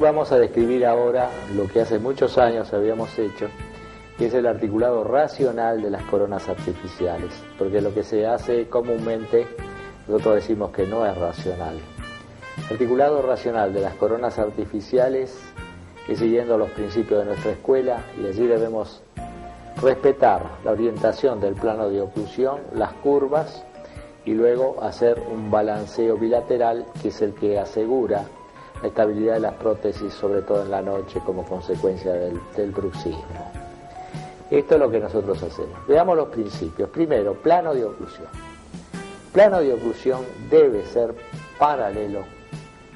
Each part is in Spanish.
vamos a describir ahora lo que hace muchos años habíamos hecho, que es el articulado racional de las coronas artificiales, porque lo que se hace comúnmente, nosotros decimos que no es racional. El articulado racional de las coronas artificiales es siguiendo los principios de nuestra escuela, y allí debemos respetar la orientación del plano de oclusión, las curvas, y luego hacer un balanceo bilateral, que es el que asegura la estabilidad de las prótesis, sobre todo en la noche, como consecuencia del bruxismo. Esto es lo que nosotros hacemos. Veamos los principios. Primero, plano de oclusión. Plano de oclusión debe ser paralelo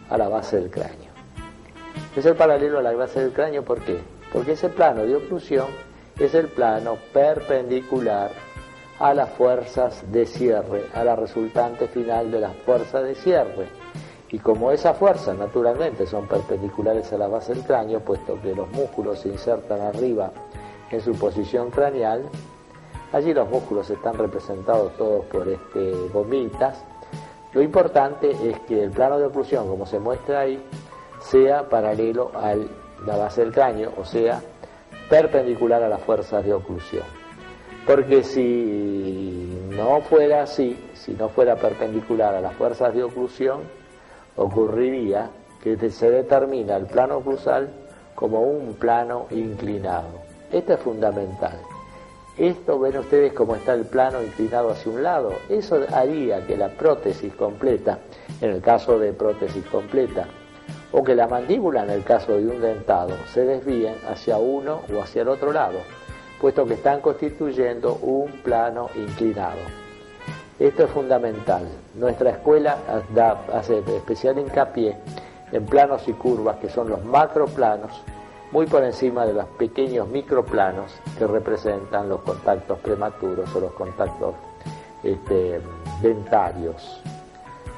a la base del cráneo. Debe ser paralelo a la base del cráneo, ¿por qué? Porque ese plano de oclusión es el plano perpendicular a las fuerzas de cierre, a la resultante final de las fuerzas de cierre. Y como esas fuerzas naturalmente son perpendiculares a la base del cráneo, puesto que los músculos se insertan arriba en su posición craneal, allí los músculos están representados todos por gomitas. Lo importante es que el plano de oclusión, como se muestra ahí, sea paralelo a la base del cráneo, o sea, perpendicular a las fuerzas de oclusión. Porque si no fuera así, si no fuera perpendicular a las fuerzas de oclusión, ocurriría que se determina el plano oclusal como un plano inclinado. Esto es fundamental. Esto, ven ustedes cómo está el plano inclinado hacia un lado. Eso haría que la prótesis completa, en el caso de prótesis completa, o que la mandíbula, en el caso de un dentado, se desvíen hacia uno o hacia el otro lado, puesto que están constituyendo un plano inclinado. Esto es fundamental. Nuestra escuela hace especial hincapié en planos y curvas, que son los macroplanos, muy por encima de los pequeños microplanos que representan los contactos prematuros o los contactos dentarios.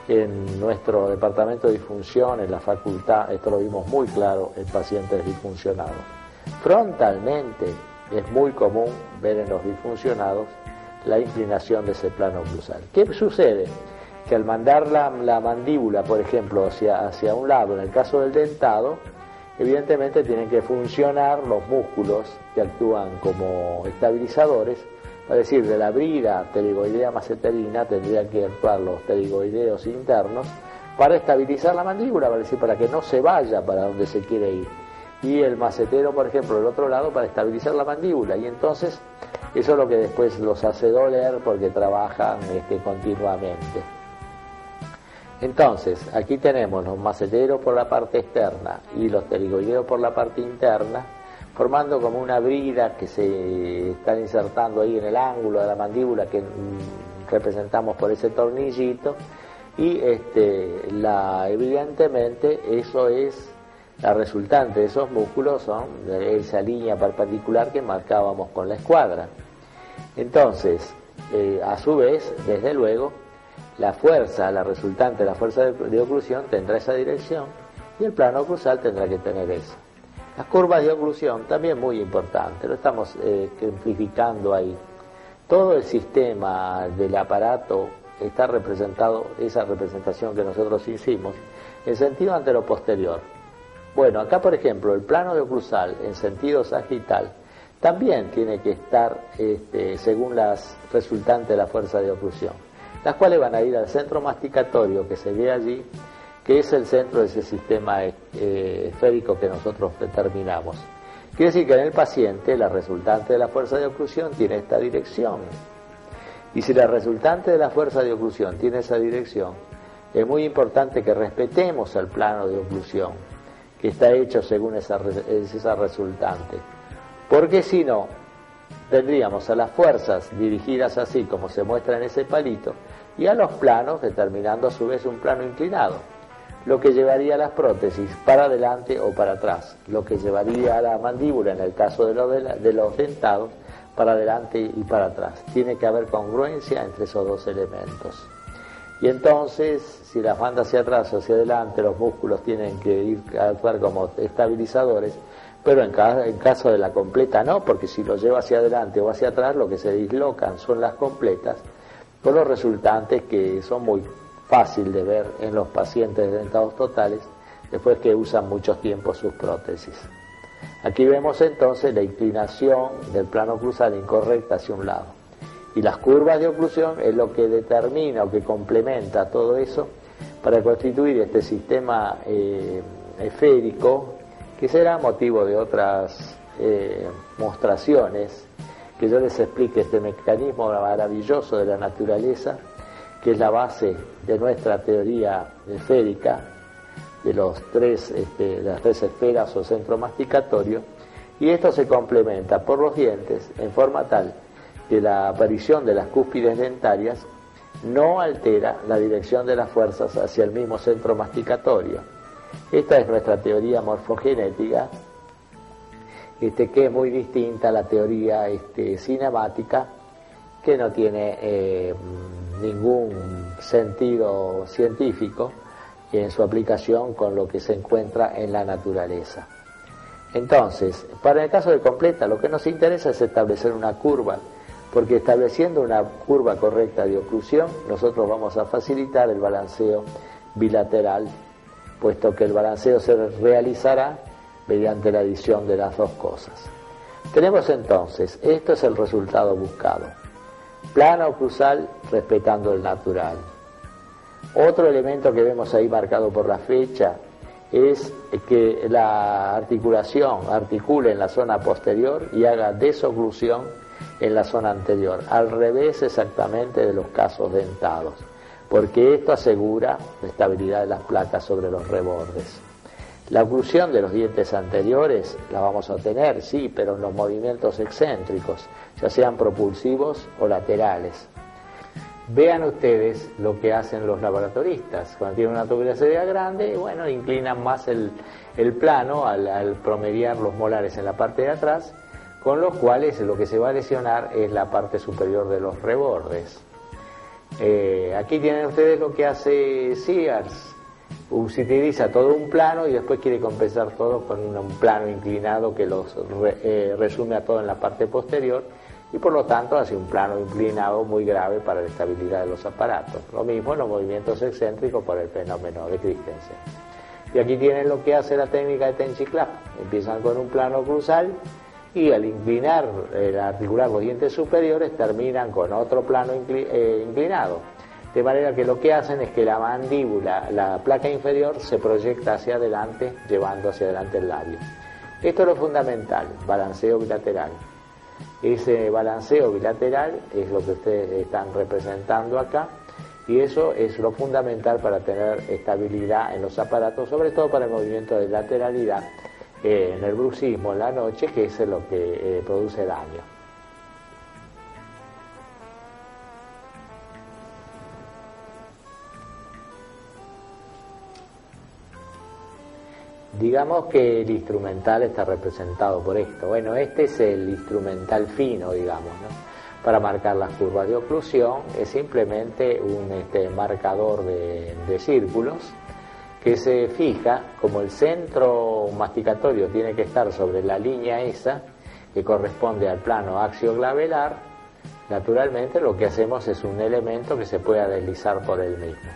En nuestro departamento de disfunción, en la facultad, esto lo vimos muy claro en pacientes disfuncionados. Frontalmente es muy común ver en los disfuncionados la inclinación de ese plano oclusal. ¿Qué sucede? Que al mandar la mandíbula, por ejemplo, hacia un lado, en el caso del dentado, evidentemente tienen que funcionar los músculos que actúan como estabilizadores, es decir, de la brida pterigoidea maceterina tendrían que actuar los pterigoideos internos para estabilizar la mandíbula, para que no se vaya para donde se quiere ir. Y el macetero, por ejemplo, del otro lado, para estabilizar la mandíbula. Y entonces, eso es lo que después los hace doler, porque trabajan continuamente. Entonces, aquí tenemos los maceteros por la parte externa y los pterigoideos por la parte interna, formando como una brida que se están insertando ahí en el ángulo de la mandíbula, que representamos por ese tornillito, y evidentemente eso es la resultante de esos músculos, son esa línea perpendicular que marcábamos con la escuadra. Entonces, a su vez, desde luego, la fuerza, la resultante de la fuerza de oclusión tendrá esa dirección, y el plano oclusal tendrá que tener eso. Las curvas de oclusión, también muy importante, lo estamos ejemplificando ahí. Todo el sistema del aparato está representado, esa representación que nosotros hicimos, en sentido antero-posterior. Bueno, acá por ejemplo, el plano de oclusal en sentido sagital también tiene que estar según las resultantes de la fuerza de oclusión, las cuales van a ir al centro masticatorio que se ve allí, que es el centro de ese sistema esférico que nosotros determinamos. Quiere decir que en el paciente la resultante de la fuerza de oclusión tiene esta dirección. Y si la resultante de la fuerza de oclusión tiene esa dirección, es muy importante que respetemos el plano de oclusión, que está hecho según esa resultante. Porque si no, tendríamos a las fuerzas dirigidas así como se muestra en ese palito, y a los planos determinando a su vez un plano inclinado, lo que llevaría a las prótesis para adelante o para atrás, lo que llevaría a la mandíbula, en el caso de los dentados, para adelante y para atrás. Tiene que haber congruencia entre esos dos elementos. Y entonces, si las manda hacia atrás o hacia adelante, los músculos tienen que ir a actuar como estabilizadores, pero en caso de la completa no, porque si lo lleva hacia adelante o hacia atrás, lo que se dislocan son las completas, con los resultantes que son muy fácil de ver en los pacientes de dentados totales, después que usan mucho tiempo sus prótesis. Aquí vemos entonces la inclinación del plano oclusal incorrecta hacia un lado. Y las curvas de oclusión es lo que determina o que complementa todo eso para constituir este sistema esférico, que será motivo de otras mostraciones, que yo les explique este mecanismo maravilloso de la naturaleza, que es la base de nuestra teoría esférica, de las tres esferas o centro masticatorio, y esto se complementa por los dientes en forma tal que la aparición de las cúspides dentarias no altera la dirección de las fuerzas hacia el mismo centro masticatorio. Esta es nuestra teoría morfogenética, que es muy distinta a la teoría cinemática, que no tiene ningún sentido científico en su aplicación con lo que se encuentra en la naturaleza. Entonces, para el caso de completa, lo que nos interesa es establecer una curva, porque estableciendo una curva correcta de oclusión, nosotros vamos a facilitar el balanceo bilateral, puesto que el balanceo se realizará mediante la adición de las dos cosas. Tenemos entonces, esto es el resultado buscado: plano oclusal respetando el natural. Otro elemento que vemos ahí marcado por la fecha es que la articulación articule en la zona posterior y haga desoclusión en la zona anterior, al revés exactamente de los casos dentados, porque esto asegura la estabilidad de las placas sobre los rebordes. La oclusión de los dientes anteriores la vamos a tener, sí, pero en los movimientos excéntricos, ya sean propulsivos o laterales. Vean ustedes lo que hacen los laboratoristas. Cuando tienen una tuberosidad grande, bueno, inclinan más el plano al promediar los molares en la parte de atrás, con los cuales lo que se va a lesionar es la parte superior de los rebordes. Aquí tienen ustedes lo que hace Sears. Utiliza todo un plano y después quiere compensar todo con un plano inclinado que los resume a todo en la parte posterior, y por lo tanto hace un plano inclinado muy grave para la estabilidad de los aparatos. Lo mismo en los movimientos excéntricos por el fenómeno de Christensen. Y aquí tienen lo que hace la técnica de Tenchi Clap. Empiezan con un plano oclusal y al inclinar, articular los dientes superiores, terminan con otro plano inclinado. De manera que lo que hacen es que la mandíbula, la placa inferior, se proyecta hacia adelante, llevando hacia adelante el labio. Esto es lo fundamental, balanceo bilateral. Ese balanceo bilateral es lo que ustedes están representando acá, y eso es lo fundamental para tener estabilidad en los aparatos, sobre todo para el movimiento de lateralidad en el bruxismo en la noche, que es lo que produce daño. Digamos que el instrumental está representado por esto. Bueno, este es el instrumental fino, digamos, ¿no? Para marcar las curvas de oclusión es simplemente un marcador de círculos que se fija, como el centro masticatorio tiene que estar sobre la línea esa, que corresponde al plano axioglabelar. Naturalmente lo que hacemos es un elemento que se pueda deslizar por él mismo.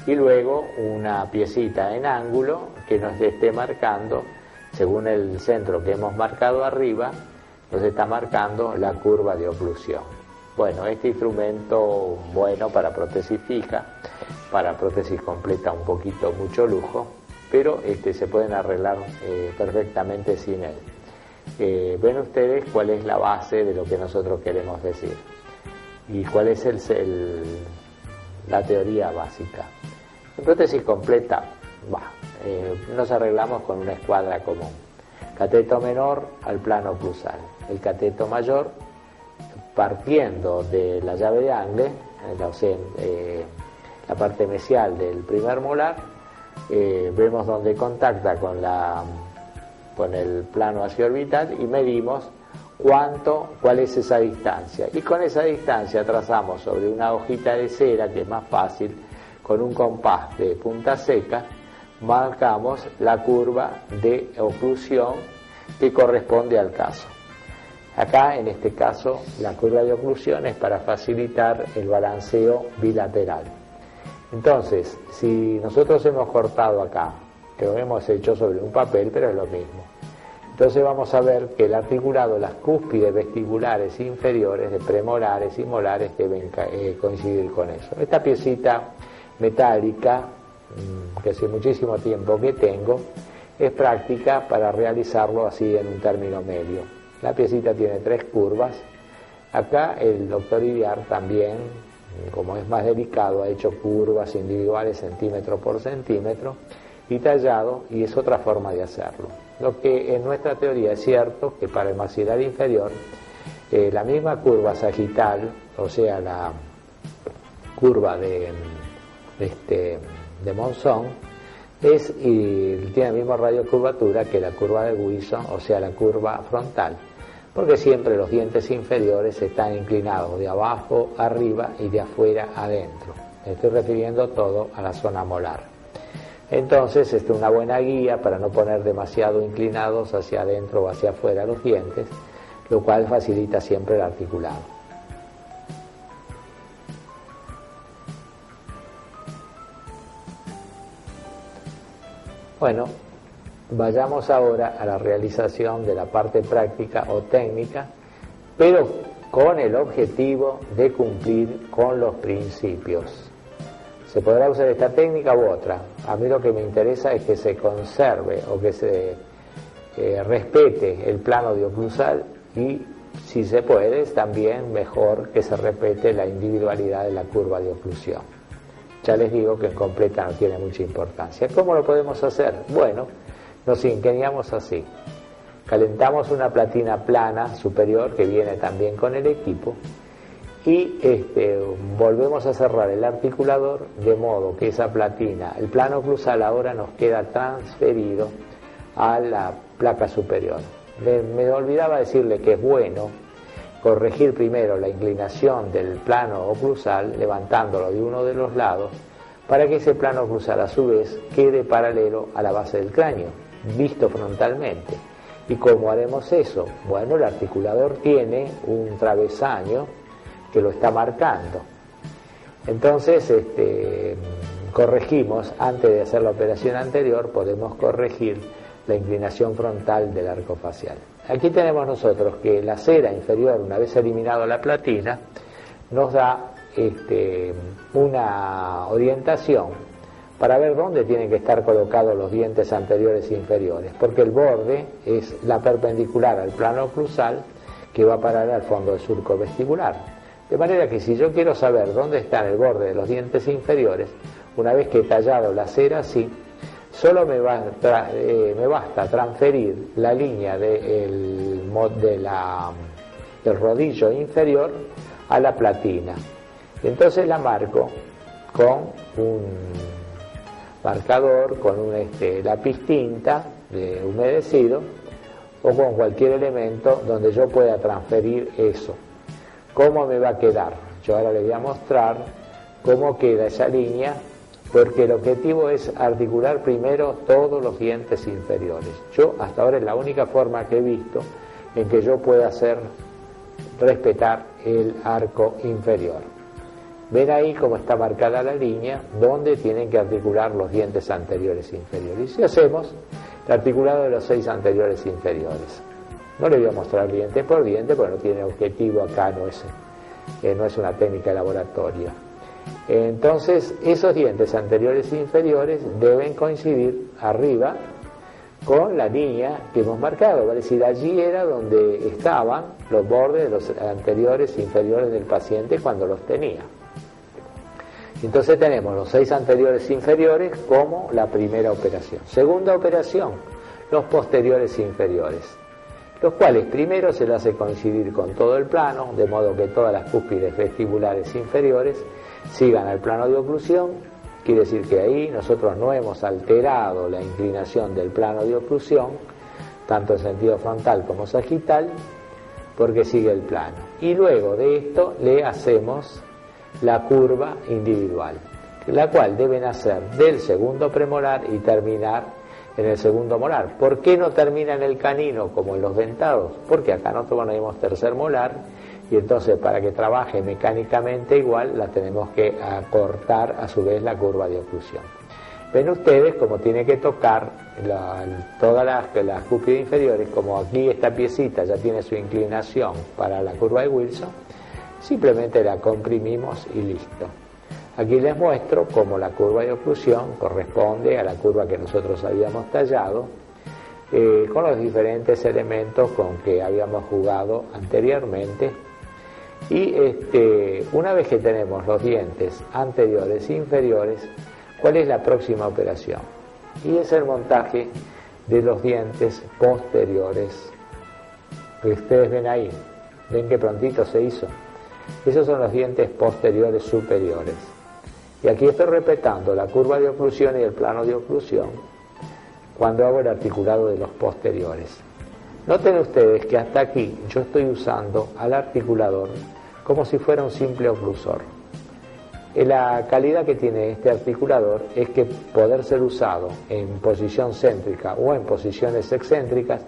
Y luego una piecita en ángulo que nos esté marcando, según el centro que hemos marcado arriba, nos está marcando la curva de oclusión. Bueno, este instrumento, bueno, para prótesis fija, para prótesis completa un poquito, mucho lujo, pero se pueden arreglar perfectamente sin él. Ven ustedes cuál es la base de lo que nosotros queremos decir y cuál es la teoría básica. En prótesis completa, nos arreglamos con una escuadra común. Cateto menor al plano oclusal. El cateto mayor, partiendo de la llave de Angle, la parte mesial del primer molar, vemos donde contacta con el plano axiorbital y medimos cuál es esa distancia. Y con esa distancia trazamos sobre una hojita de cera, que es más fácil, con un compás de punta seca, marcamos la curva de oclusión que corresponde al caso. Acá, en este caso, la curva de oclusión es para facilitar el balanceo bilateral. Entonces, si nosotros hemos cortado acá que lo hemos hecho sobre un papel, pero es lo mismo. Entonces vamos a ver que el articulado, las cúspides vestibulares inferiores de premolares y molares deben coincidir con eso. Esta piecita metálica, que hace muchísimo tiempo que tengo, es práctica para realizarlo así en un término medio. La piecita tiene 3 curvas. Acá el doctor Iviar también, como es más delicado, ha hecho curvas individuales centímetro por centímetro y tallado, y es otra forma de hacerlo. Lo que en nuestra teoría es cierto, que para el maxilar inferior, la misma curva sagital, o sea, la curva de Monzón, tiene la misma radiocurvatura que la curva de Wilson, o sea, la curva frontal, porque siempre los dientes inferiores están inclinados de abajo arriba y de afuera adentro. Me estoy refiriendo todo a la zona molar. Entonces, esta es una buena guía para no poner demasiado inclinados hacia adentro o hacia afuera los dientes, lo cual facilita siempre el articulado. Bueno, vayamos ahora a la realización de la parte práctica o técnica, pero con el objetivo de cumplir con los principios. Se podrá usar esta técnica u otra. A mí lo que me interesa es que se conserve o que se respete el plano dioclusal y, si se puede, también mejor que se respete la individualidad de la curva de oclusión. Ya les digo que en completa no tiene mucha importancia. ¿Cómo lo podemos hacer? Bueno, nos ingeniamos así. Calentamos una platina plana superior que viene también con el equipo y volvemos a cerrar el articulador de modo que esa platina, el plano oclusal ahora nos queda transferido a la placa superior. Me olvidaba decirle que es bueno corregir primero la inclinación del plano oclusal levantándolo de uno de los lados para que ese plano oclusal a su vez quede paralelo a la base del cráneo, visto frontalmente. ¿Y cómo haremos eso? Bueno, el articulador tiene un travesaño que lo está marcando. Entonces, corregimos, antes de hacer la operación anterior, podemos corregir la inclinación frontal del arco facial. Aquí tenemos nosotros que la cera inferior, una vez eliminado la platina, nos da una orientación para ver dónde tienen que estar colocados los dientes anteriores e inferiores, porque el borde es la perpendicular al plano oclusal que va a parar al fondo del surco vestibular. De manera que si yo quiero saber dónde está el borde de los dientes inferiores, una vez que he tallado la cera así, solo me basta transferir la línea del rodillo inferior a la platina. Entonces la marco con un marcador, con un lápiz tinta humedecido o con cualquier elemento donde yo pueda transferir eso. ¿Cómo me va a quedar? Yo ahora les voy a mostrar cómo queda esa línea, porque el objetivo es articular primero todos los dientes inferiores. Yo hasta ahora es la única forma que he visto en que yo pueda hacer respetar el arco inferior. Ven ahí cómo está marcada la línea donde tienen que articular los dientes anteriores e inferiores. Y si hacemos el articulado de los 6 anteriores e inferiores. No le voy a mostrar diente por diente porque no tiene objetivo acá, no es una técnica de laboratorio. Entonces, esos dientes anteriores e inferiores deben coincidir arriba con la línea que hemos marcado, es decir, allí era donde estaban los bordes de los anteriores e inferiores del paciente cuando los tenía. Entonces tenemos los 6 anteriores e inferiores como la primera operación. Segunda operación, los posteriores e inferiores, los cuales primero se le hace coincidir con todo el plano, de modo que todas las cúspides vestibulares inferiores sigan al plano de oclusión. Quiere decir que ahí nosotros no hemos alterado la inclinación del plano de oclusión, tanto en sentido frontal como sagital, porque sigue el plano. Y luego de esto le hacemos la curva individual, la cual debe nacer del segundo premolar y terminar en el segundo molar. ¿Por qué no termina en el canino como en los dentados? Porque acá nosotros no tenemos tercer molar y entonces para que trabaje mecánicamente igual la tenemos que acortar a su vez la curva de oclusión. Ven ustedes cómo tiene que tocar todas las cúspides inferiores, como aquí esta piecita ya tiene su inclinación para la curva de Wilson, simplemente la comprimimos y listo. Aquí les muestro cómo la curva de oclusión corresponde a la curva que nosotros habíamos tallado, con los diferentes elementos con que habíamos jugado anteriormente. Y una vez que tenemos los dientes anteriores e inferiores, ¿cuál es la próxima operación? Y es el montaje de los dientes posteriores, que ustedes ven ahí. Ven que prontito se hizo. Esos son los dientes posteriores superiores. Y aquí estoy respetando la curva de oclusión y el plano de oclusión cuando hago el articulado de los posteriores. Noten ustedes que hasta aquí yo estoy usando al articulador como si fuera un simple oclusor. La calidad que tiene este articulador es que poder ser usado en posición céntrica o en posiciones excéntricas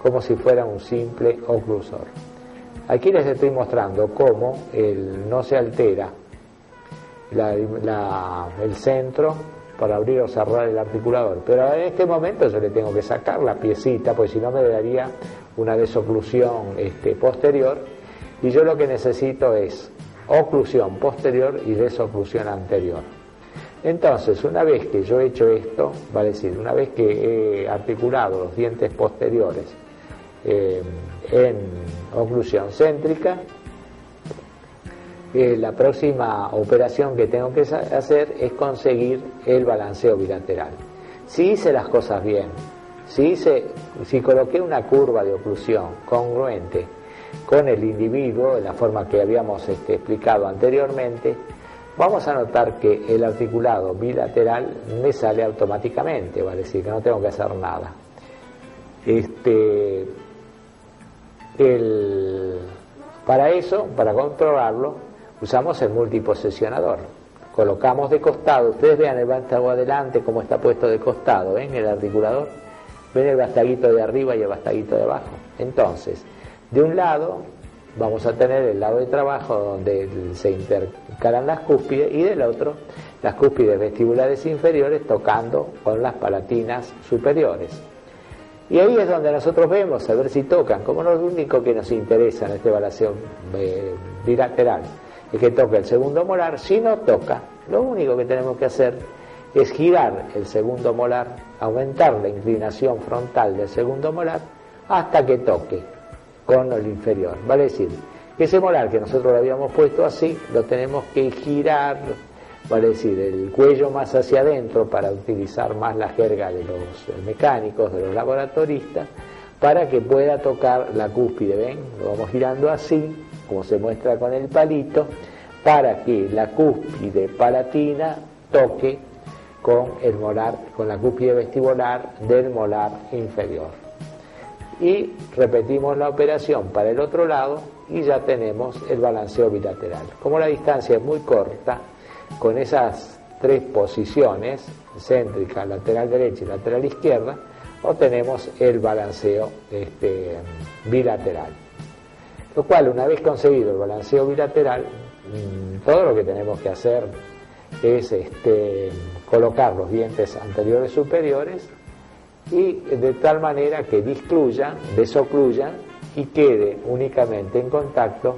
como si fuera un simple oclusor. Aquí les estoy mostrando cómo no se altera el centro para abrir o cerrar el articulador, pero en este momento yo le tengo que sacar la piecita, pues si no me daría una desoclusión posterior, y yo lo que necesito es oclusión posterior y desoclusión anterior. Entonces, una vez que yo he hecho esto, vale decir, una vez que he articulado los dientes posteriores en oclusión céntrica, la próxima operación que tengo que hacer es conseguir el balanceo bilateral. Si hice las cosas bien, si coloqué una curva de oclusión congruente con el individuo, de la forma que habíamos explicado anteriormente, vamos a notar que el articulado bilateral me sale automáticamente, vale decir que no tengo que hacer nada. Para eso, para controlarlo, usamos el multiposicionador. Colocamos de costado, ustedes vean el vástago adelante como está puesto de costado, ¿ven el articulador? ¿Ven el vástaguito de arriba y el vástaguito de abajo? Entonces, de un lado vamos a tener el lado de trabajo donde se intercalan las cúspides, y del otro las cúspides vestibulares inferiores tocando con las palatinas superiores. Y ahí es donde nosotros vemos a ver si tocan, como lo único que nos interesa en este balanceo bilateral es que toque el segundo molar. Si no toca, lo único que tenemos que hacer es girar el segundo molar, aumentar la inclinación frontal del segundo molar hasta que toque con el inferior. Vale decir, que ese molar que nosotros lo habíamos puesto así, lo tenemos que girar, vale decir, el cuello más hacia adentro para utilizar más la jerga de los mecánicos, de los laboratoristas, para que pueda tocar la cúspide. ¿Ven? Lo vamos girando así, como se muestra con el palito, para que la cúspide palatina toque con el molar, con la cúspide vestibular del molar inferior. Y repetimos la operación para el otro lado y ya tenemos el balanceo bilateral. Como la distancia es muy corta, con esas tres posiciones, céntrica, lateral derecha y lateral izquierda, obtenemos el balanceo bilateral. Lo cual, una vez conseguido el balanceo bilateral, todo lo que tenemos que hacer es colocar los dientes anteriores superiores y de tal manera que desocluyan y quede únicamente en contacto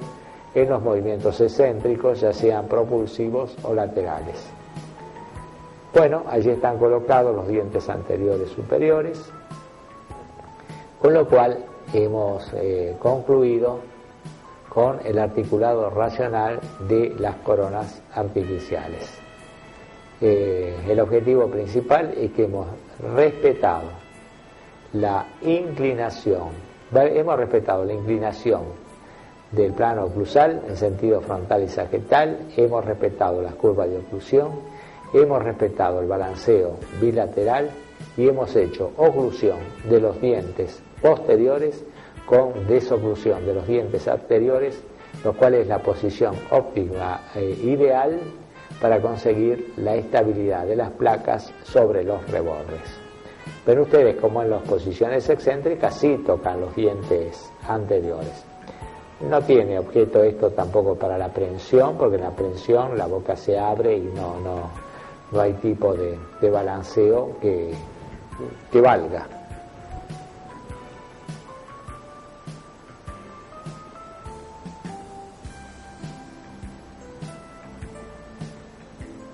en los movimientos excéntricos, ya sean propulsivos o laterales. Bueno, allí están colocados los dientes anteriores superiores, con lo cual hemos concluido con el articulado racional de las coronas artificiales. El objetivo principal es que hemos respetado la inclinación, del plano oclusal en sentido frontal y sagittal, hemos respetado las curvas de oclusión, hemos respetado el balanceo bilateral y hemos hecho oclusión de los dientes posteriores con desoclusión de los dientes anteriores, lo cual es la posición óptima ideal para conseguir la estabilidad de las placas sobre los rebordes. Pero ustedes, como en las posiciones excéntricas, sí tocan los dientes anteriores. No tiene objeto esto tampoco para la prensión, porque en la prensión la boca se abre y no hay tipo de balanceo que valga.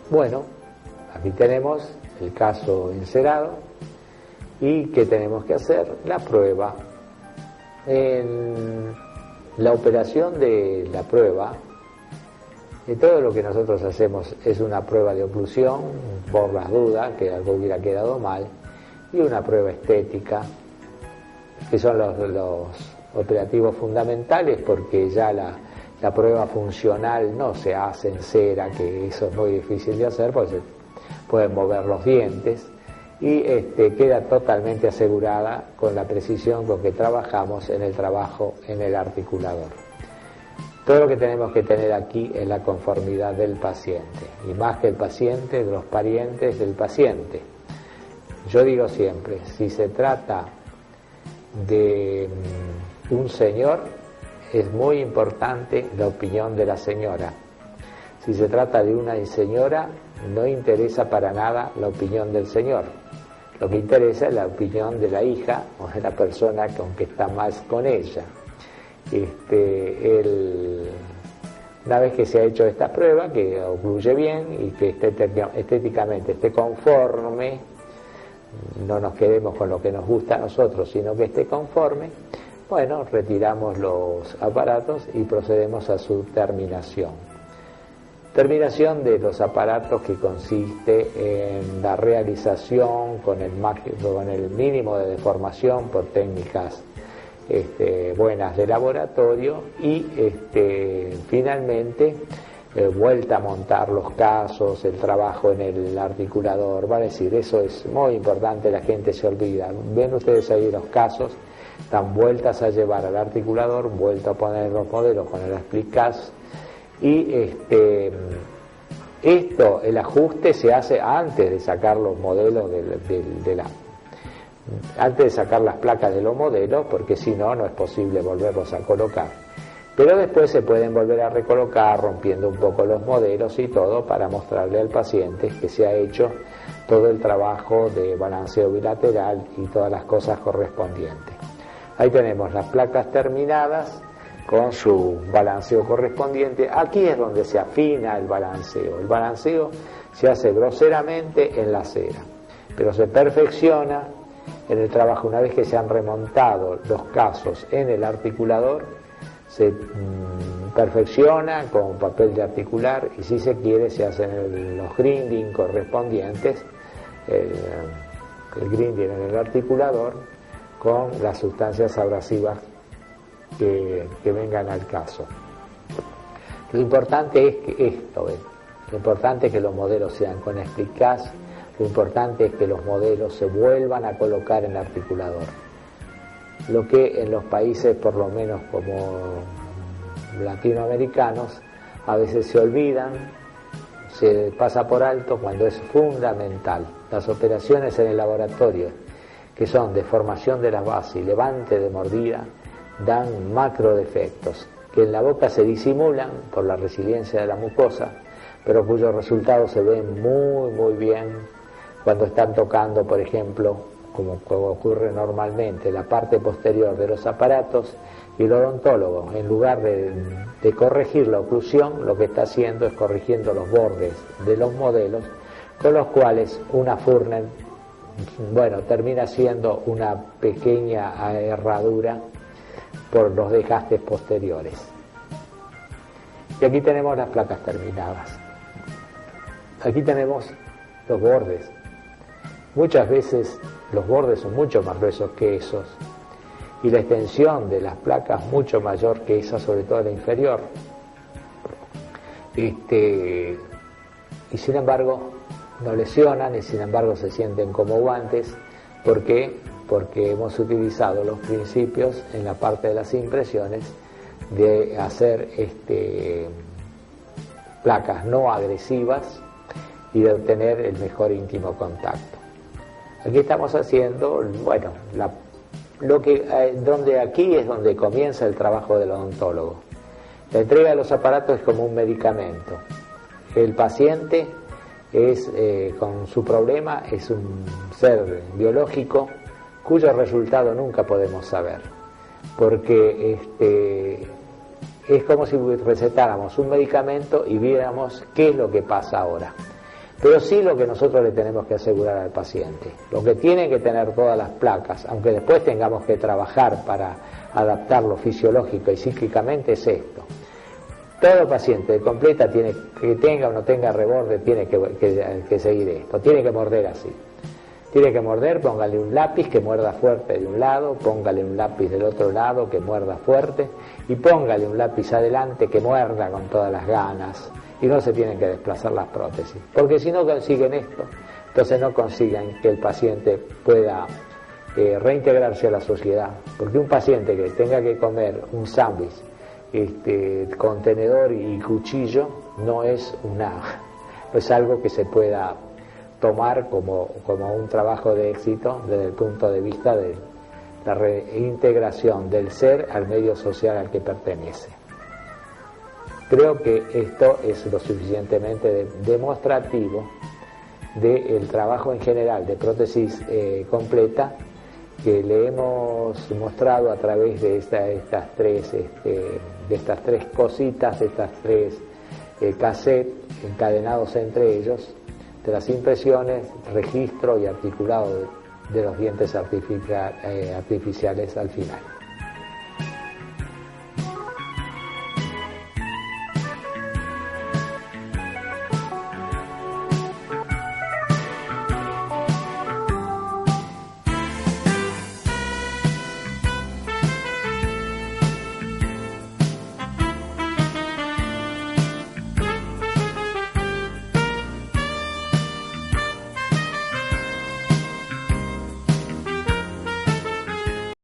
Bueno, aquí tenemos el caso encerado y ¿qué tenemos que hacer? La prueba. En la operación de la prueba, todo lo que nosotros hacemos es una prueba de oclusión, por las dudas, que algo hubiera quedado mal, y una prueba estética, que son los operativos fundamentales, porque ya la prueba funcional no se hace en cera, que eso es muy difícil de hacer, porque se pueden mover los dientes, y queda totalmente asegurada con la precisión con que trabajamos en el trabajo en el articulador. Todo lo que tenemos que tener aquí es la conformidad del paciente, y más que el paciente, de los parientes del paciente. Yo digo siempre, si se trata de un señor, es muy importante la opinión de la señora. Si se trata de una señora, no interesa para nada la opinión del señor. Lo que interesa es la opinión de la hija o de la persona con que está más con ella. Una vez que se ha hecho esta prueba, que ocluye bien y que estéticamente esté conforme, no nos quedemos con lo que nos gusta a nosotros, sino que esté conforme, bueno, retiramos los aparatos y procedemos a su terminación. Terminación de los aparatos, que consiste en la realización con el mínimo de deformación por técnicas buenas de laboratorio y finalmente vuelta a montar los casos, el trabajo en el articulador. Va a decir, eso es muy importante, la gente se olvida. Ven ustedes ahí los casos, dan vueltas a llevar al articulador, vuelta a poner los modelos con el aplicaz, y el ajuste se hace antes de sacar los modelos antes de sacar las placas de los modelos, porque si no, no es posible volverlos a colocar. Pero después se pueden volver a recolocar, rompiendo un poco los modelos y todo, para mostrarle al paciente que se ha hecho todo el trabajo de balanceo bilateral y todas las cosas correspondientes. Ahí tenemos las placas terminadas con su balanceo correspondiente. Aquí es donde se afina el balanceo. El balanceo se hace groseramente en la cera, pero se perfecciona en el trabajo. Una vez que se han remontado los casos en el articulador, se perfecciona con papel de articular, y si se quiere se hacen los grinding correspondientes, el grinding en el articulador con las sustancias abrasivas que vengan al caso. Lo importante es que lo importante es que los modelos sean con explicaz, lo importante es que los modelos se vuelvan a colocar en el articulador. Lo que en los países, por lo menos como latinoamericanos, a veces se olvidan, se pasa por alto cuando es fundamental. Las operaciones en el laboratorio, que son deformación de las bases y levante de mordida, dan macro defectos que en la boca se disimulan por la resiliencia de la mucosa, pero cuyos resultados se ven muy bien cuando están tocando, por ejemplo, como ocurre normalmente, la parte posterior de los aparatos, y el odontólogo, en lugar de corregir la oclusión, lo que está haciendo es corrigiendo los bordes de los modelos, con los cuales una Furnen, termina siendo una pequeña herradura por los desgastes posteriores. Y aquí tenemos las placas terminadas. Aquí tenemos los bordes. Muchas veces los bordes son mucho más gruesos que esos, y la extensión de las placas mucho mayor que esa, sobre todo la inferior. Y sin embargo no lesionan, y sin embargo se sienten como guantes. ¿Por qué? Porque hemos utilizado los principios en la parte de las impresiones de hacer placas no agresivas y de obtener el mejor íntimo contacto. Aquí estamos haciendo, donde aquí es donde comienza el trabajo del odontólogo. La entrega de los aparatos es como un medicamento. El paciente con su problema, es un ser biológico cuyo resultado nunca podemos saber, porque es como si recetáramos un medicamento y viéramos qué es lo que pasa ahora. Pero sí lo que nosotros le tenemos que asegurar al paciente, lo que tiene que tener todas las placas, aunque después tengamos que trabajar para adaptarlo fisiológica y psíquicamente, es esto. Todo paciente de completa, que tenga o no tenga reborde, tiene que seguir esto, tiene que morder así. Tiene que morder, póngale un lápiz que muerda fuerte de un lado, póngale un lápiz del otro lado que muerda fuerte y póngale un lápiz adelante que muerda con todas las ganas, y no se tienen que desplazar las prótesis, porque si no consiguen esto, entonces no consiguen que el paciente pueda reintegrarse a la sociedad, porque un paciente que tenga que comer un sándwich con tenedor y cuchillo no es algo que se pueda tomar como un trabajo de éxito desde el punto de vista de la reintegración del ser al medio social al que pertenece. Creo que esto es lo suficientemente demostrativo del trabajo en general de prótesis completa que le hemos mostrado a través de estas tres cositas, estas tres cassettes encadenados entre ellos, de las impresiones, registro y articulado de los dientes artificiales al final.